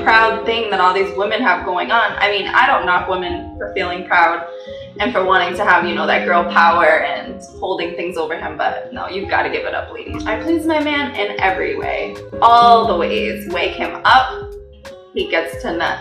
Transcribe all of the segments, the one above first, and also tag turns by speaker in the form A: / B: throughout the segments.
A: proud thing that all these women have going on. I mean, I don't knock women for feeling proud and for wanting to have, you know, that girl power and holding things over him, but no, you've got to give it up, ladies. I please my man in every way, all the ways. Wake him up, he gets to nut.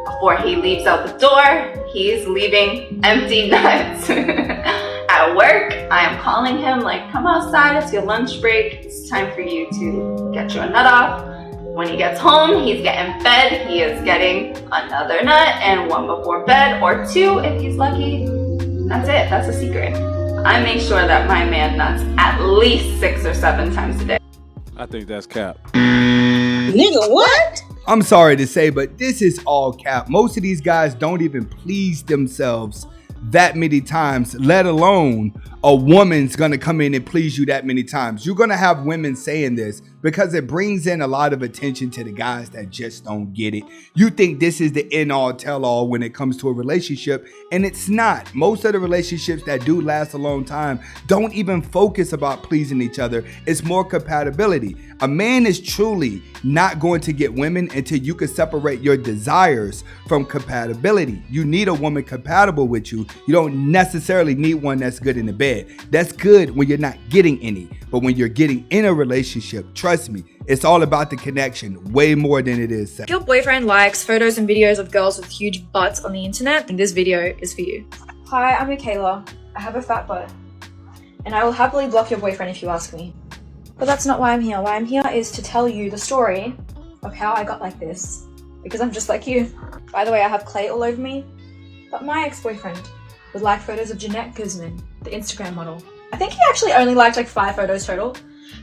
A: Before he leaves out the door, he's leaving empty nuts. At work, I am calling him like, come outside, it's your lunch break, it's time for you to get your nut off. When he gets home, he's getting fed, he is getting another nut and one before bed, or two if he's lucky. That's it, that's a secret. I make sure that my man nuts at least 6 or 7 times a day.
B: I think that's cap.
C: Nigga, what?
D: I'm sorry to say, but this is all cap. Most of these guys don't even please themselves that many times, let alone a woman's gonna come in and please you that many times. You're gonna have women saying this because it brings in a lot of attention to the guys that just don't get it. You think this is the end all tell all when it comes to a relationship, and it's not. Most of the relationships that do last a long time don't even focus about pleasing each other. It's more compatibility. A man is truly not going to get women until you can separate your desires from compatibility. You need a woman compatible with you. You don't necessarily need one that's good in the bed. That's good when you're not getting any. But when you're getting in a relationship, trust me, it's all about the connection way more than it is sex.
E: If your boyfriend likes photos and videos of girls with huge butts on the internet, then this video is for you. Hi, I'm Michaela. I have a fat butt. And I will happily block your boyfriend if you ask me. But that's not why I'm here. Why I'm here is to tell you the story of how I got like this. Because I'm just like you. By the way, I have clay all over me. But my ex-boyfriend would like photos of Jeanette Guzman, the Instagram model. I think he actually only liked like 5 photos total.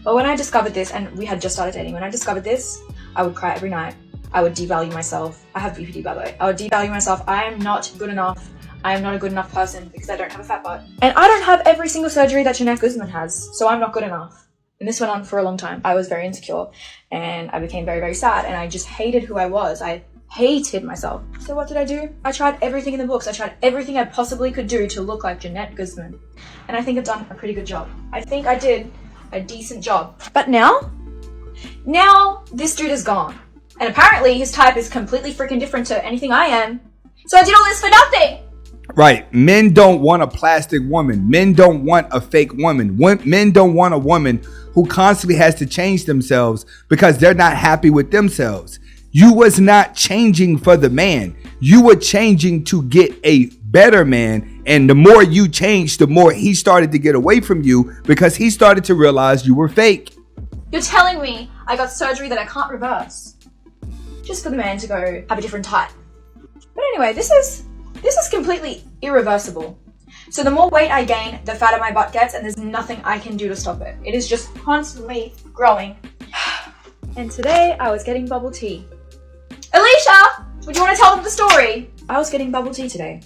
E: But when I discovered this, and we had just started dating, when I discovered this, I would cry every night. I would devalue myself. I have BPD, by the way. I would devalue myself. I am not good enough. I am not a good enough person because I don't have a fat butt. And I don't have every single surgery that Jeanette Guzman has, so I'm not good enough. And this went on for a long time. I was very insecure and I became very, very sad and I just hated who I was. I hated myself. So what did I do? I tried everything in the books. I tried everything I possibly could do to look like Jeanette Guzman. And I think I've done a pretty good job. I think I did a decent job. But now this dude is gone. And apparently his type is completely freaking different to anything I am. So I did all this for nothing.
D: Right. Men don't want a plastic woman. Men don't want a fake woman. Men don't want a woman who constantly has to change themselves because they're not happy with themselves. You was not changing for the man. You were changing to get a better man. And the more you changed, the more he started to get away from you because he started to realize you were fake.
E: You're telling me I got surgery that I can't reverse just for the man to go have a different type. But anyway, this is completely irreversible. So the more weight I gain, the fatter my butt gets, and there's nothing I can do to stop it. It is just constantly growing. And today I was getting bubble tea. Alicia, would you want to tell them the story? I was getting bubble tea today,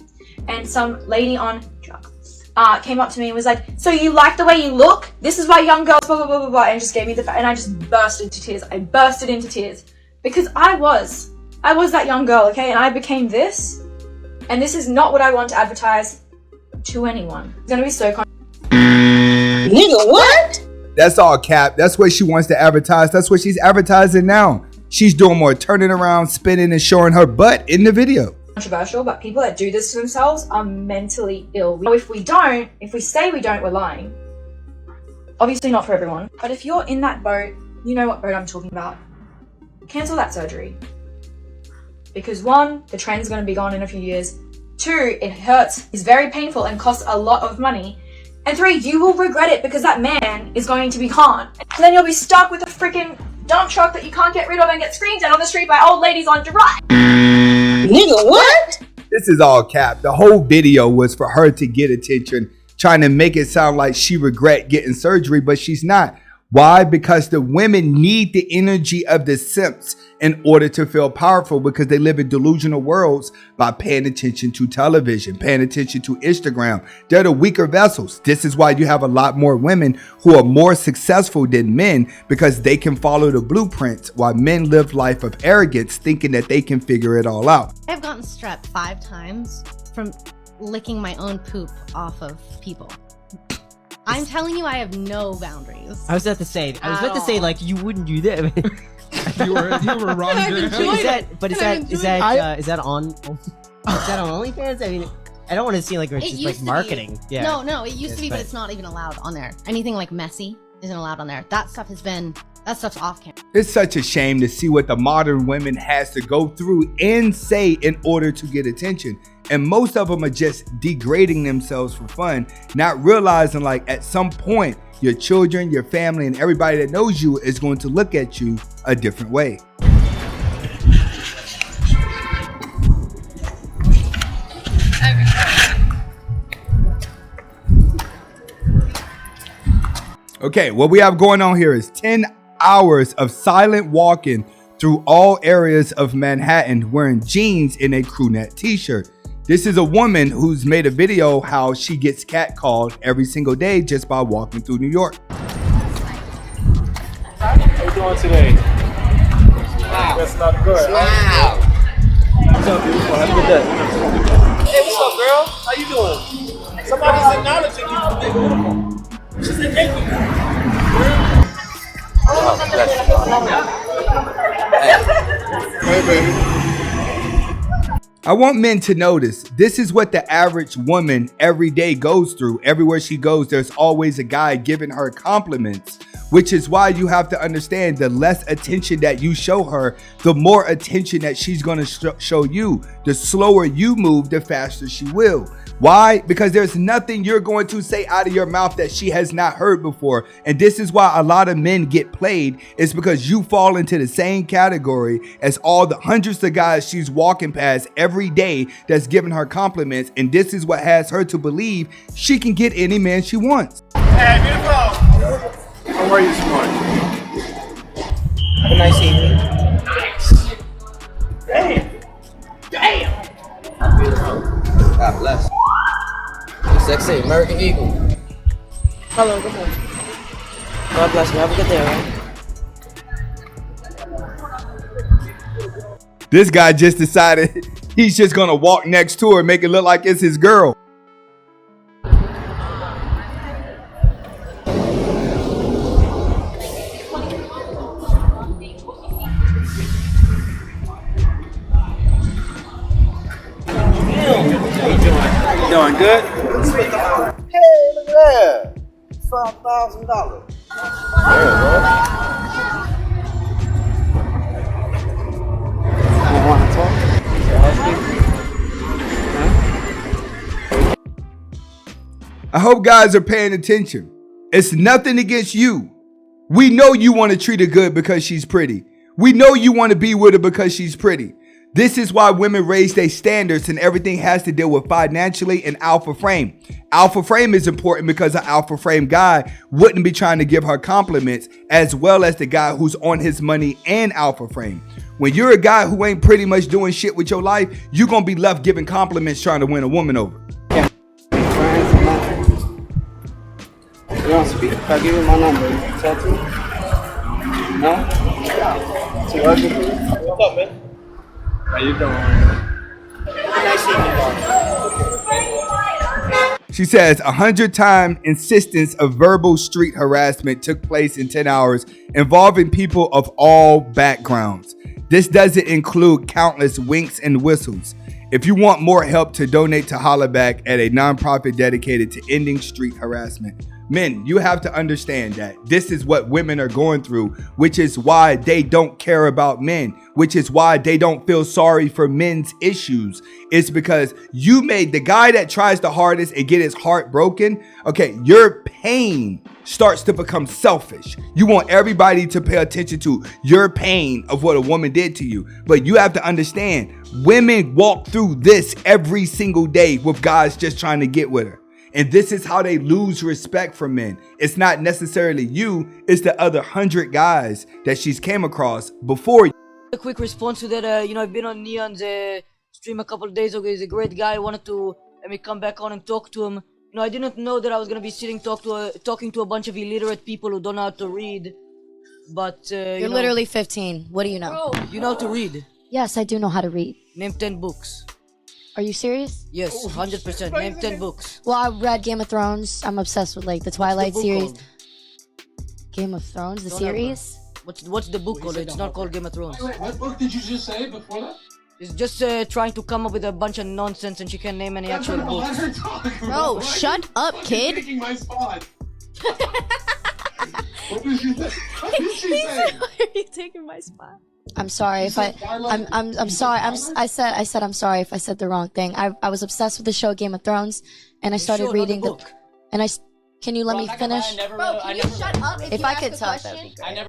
E: and some lady on drugs came up to me and was like, so you like the way you look? This is why young girls blah blah blah blah blah, and just gave me and I just burst into tears. I bursted into tears because I was that young girl, okay, and I became this. And this is not what I want to advertise to anyone. It's gonna be so
C: Nigga, what?
D: That's all cap. That's what she wants to advertise. That's what she's advertising now. She's doing more turning around, spinning, and showing her butt in the video.
E: Controversial, but people that do this to themselves are mentally ill. If we say we don't, we're lying. Obviously not for everyone. But if you're in that boat, you know what boat I'm talking about. Cancel that surgery. Because 1, the trend's going to be gone in a few years. 2, it hurts, is very painful and costs a lot of money. And 3, you will regret it because that man is going to be gone. And then you'll be stuck with a freaking dump truck that you can't get rid of and get screamed at on the street by old ladies on drugs.
C: Nigga, what?
D: This is all cap. The whole video was for her to get attention, trying to make it sound like she regret getting surgery, but she's not. Why? Because the women need the energy of the simps in order to feel powerful because they live in delusional worlds by paying attention to television, paying attention to Instagram. They're the weaker vessels. This is why you have a lot more women who are more successful than men because they can follow the blueprints while men live life of arrogance thinking that they can figure it all out.
F: I've gotten strep 5 times from licking my own poop off of people. I'm telling you, I have no boundaries.
G: I was about to say, like, you wouldn't do that.
B: You were wrong.
G: Is that on OnlyFans? I mean, I don't want to seem like it's just like marketing. Yeah.
F: No, it used to be, but it's not even allowed on there. Anything like messy isn't allowed on there. That stuff's off camera.
D: It's such a shame to see what the modern women has to go through and say in order to get attention. And most of them are just degrading themselves for fun, not realizing like at some point your children, your family, and everybody that knows you is going to look at you a different way. Okay, what we have going on here is 10 hours of silent walking through all areas of Manhattan wearing jeans and a crew neck t-shirt. This is a woman who's made a video how she gets catcalled every single day just by walking through New York.
H: How you doing today? Wow. That's not good. Wow. What's up, beautiful? Have a good day. Hey, what's up, girl? How you doing? Somebody's acknowledging you for being beautiful. She said thank you. Hey, baby.
D: I want men to notice this is what the average woman every day goes through. Everywhere she goes, there's always a guy giving her compliments, which is why you have to understand the less attention that you show her, the more attention that she's going to show you. The slower you move, the faster she will. Why? Because there's nothing you're going to say out of your mouth that she has not heard before. And this is why a lot of men get played. It's because you fall into the same category as all the hundreds of guys she's walking past every day that's giving her compliments. And this is what has her to believe she can get any man she wants.
H: Hey, beautiful. How are you this morning?
G: Have a nice evening.
H: Nice. Damn. Damn.
I: Beautiful. God bless. Sexy American Eagle.
G: Hello, good morning. God bless you. Have a good day, right?
D: This guy just decided he's just gonna walk next to her and make it look like it's his girl.
H: Doing good?
I: Hey, look at that. $5,000.
H: You want to talk?
D: I hope guys are paying attention. It's nothing against you. We know you want to treat her good because she's pretty. We know you want to be with her because she's pretty. This is why women raise their standards and everything has to deal with financially and alpha frame. Alpha frame is important because an alpha frame guy wouldn't be trying to give her compliments as well as the guy who's on his money and alpha frame. When you're a guy who ain't pretty much doing shit with your life, you're going to be left giving compliments trying to win a woman over.
H: You don't speak? If I give you my number, you can talk to me? No? Too ugly for you? What's up, man? How you doing? Nice seeing you.
D: She says 100 times instance of verbal street harassment took place in 10 hours involving people of all backgrounds. This doesn't include countless winks and whistles. If you want more help to donate to Hollaback at a nonprofit dedicated to ending street harassment. Men, you have to understand that this is what women are going through, which is why they don't care about men, which is why they don't feel sorry for men's issues. It's because you made the guy that tries the hardest and get his heart broken. Okay, your pain starts to become selfish. You want everybody to pay attention to your pain of what a woman did to you. But you have to understand, women walk through this every single day with guys just trying to get with her. And this is how they lose respect for men. It's not necessarily you, it's the other 100 guys that she's came across before you.
J: A quick response to that, I've been on Neon's stream a couple of days ago. He's a great guy. I wanted to let me come back on and talk to him. I didn't know that I was gonna be talking to a bunch of illiterate people who don't know how to read. But
K: You're literally 15. What do you know?
J: Bro, you know how to read.
K: Yes, I do know how to read.
J: Name 10 books.
K: Are you serious?
J: Yes, 100%. Name 10 books.
K: Well, I read Game of Thrones. I'm obsessed with like the Twilight
J: book
K: series.
J: called?
K: Game of Thrones, the
J: Don't
K: series?
J: What's the book called? It's not called Game of Thrones.
H: Wait, what book did you just say before that?
J: It's just trying to come up with a bunch of nonsense, and she can't name any actual books.
F: Bro, shut up, kid.
H: Taking my spot. What did she say? What did she say?
E: Why are you taking my spot?
K: I'm sorry if I'm sorry. I said I'm sorry if I said the wrong thing. I was obsessed with the show Game of Thrones, and I started reading the book. And can you let me finish?
F: Bro, can you shut up
K: If I could talk, that would be great.